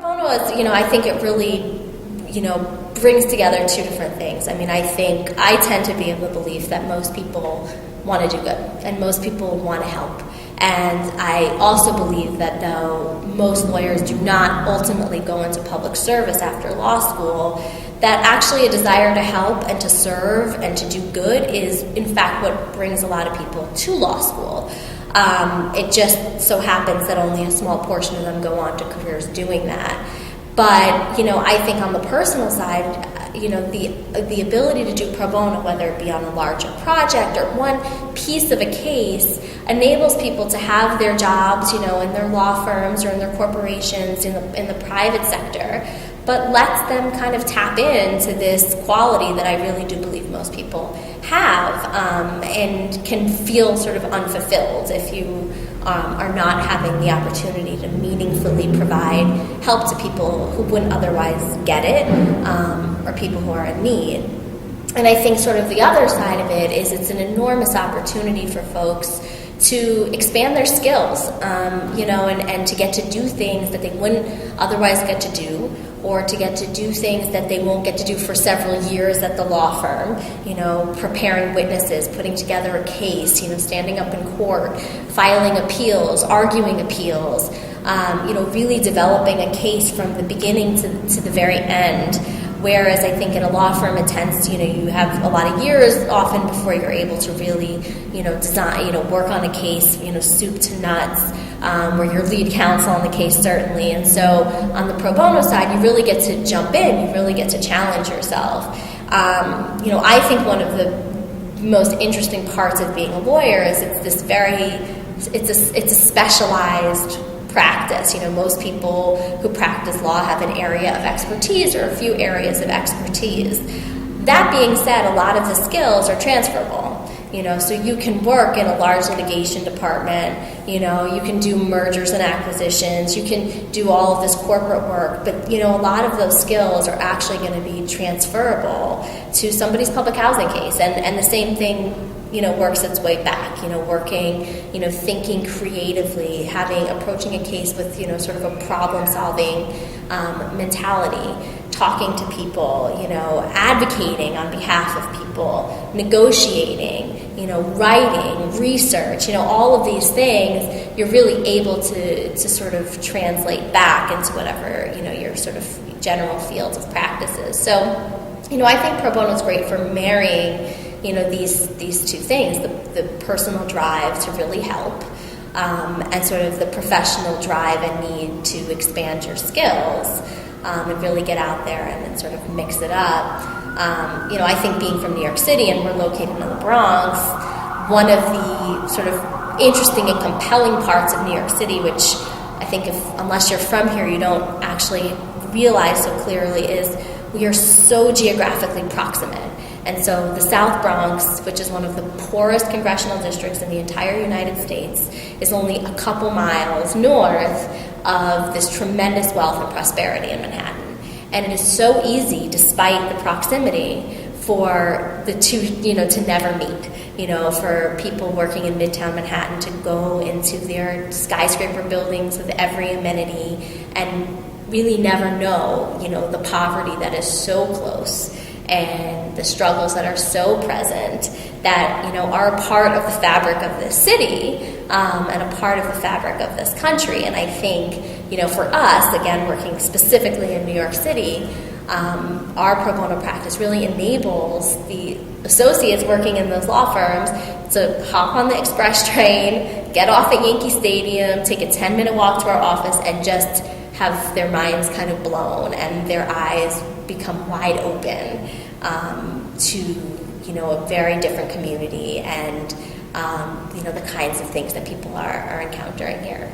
bono is, I think it really, brings together two different things. I mean, I tend to be of the belief that most people want to do good and most people want to help. And I also believe that though most lawyers do not ultimately go into public service after law school, that actually a desire to help and to serve and to do good is in fact what brings a lot of people to law school. It just so happens that only a small portion of them go on to careers doing that. But, I think on the personal side, the ability to do pro bono, whether it be on a larger project or one piece of a case, enables people to have their jobs, in their law firms or in their corporations, in the private sector, but lets them kind of tap into this quality that I really do believe most people have, and can feel sort of unfulfilled if you are not having the opportunity to meaningfully provide help to people who wouldn't otherwise get it, or people who are in need. And I think sort of the other side of it is it's an enormous opportunity for folks to expand their skills, and to get to do things that they wouldn't otherwise get to do, or to get to do things that they won't get to do for several years at the law firm, preparing witnesses, putting together a case, standing up in court, filing appeals, arguing appeals, really developing a case from the beginning to the very end. Whereas I think in a law firm it tends to, you have a lot of years often before you're able to really, design, work on a case, soup to nuts, where you're lead counsel on the case certainly. And so on the pro bono side, you really get to jump in, you really get to challenge yourself. I think one of the most interesting parts of being a lawyer is it's a specialized practice. Most people who practice law have an area of expertise or a few areas of expertise. That being said, a lot of the skills are transferable. So you can work in a large litigation department, you can do mergers and acquisitions, you can do all of this corporate work, but, a lot of those skills are actually going to be transferable to somebody's public housing case. And the same thing, works its way back, working, thinking creatively, approaching a case with, sort of a problem-solving mentality, talking to people, advocating on behalf of people, negotiating, writing, research, all of these things, you're really able to sort of translate back into whatever, your sort of general fields of practices. So, I think pro bono is great for marrying these two things, the personal drive to really help, and sort of the professional drive and need to expand your skills, and really get out there and then sort of mix it up. I think being from New York City and we're located in the Bronx, one of the sort of interesting and compelling parts of New York City, which I think unless you're from here you don't actually realize so clearly, is we are so geographically proximate. And so the South Bronx, which is one of the poorest congressional districts in the entire United States, is only a couple miles north of this tremendous wealth and prosperity in Manhattan. And it is so easy, despite the proximity, for the two, to never meet. For people working in Midtown Manhattan to go into their skyscraper buildings with every amenity and really never know, the poverty that is so close and the struggles that are so present that, are a part of the fabric of this city, and a part of the fabric of this country. And I think, for us, again, working specifically in New York City, our pro bono practice really enables the associates working in those law firms to hop on the express train, get off at Yankee Stadium, take a 10-minute walk to our office, and just have their minds kind of blown and their eyes become wide open to a very different community and the kinds of things that people are encountering here.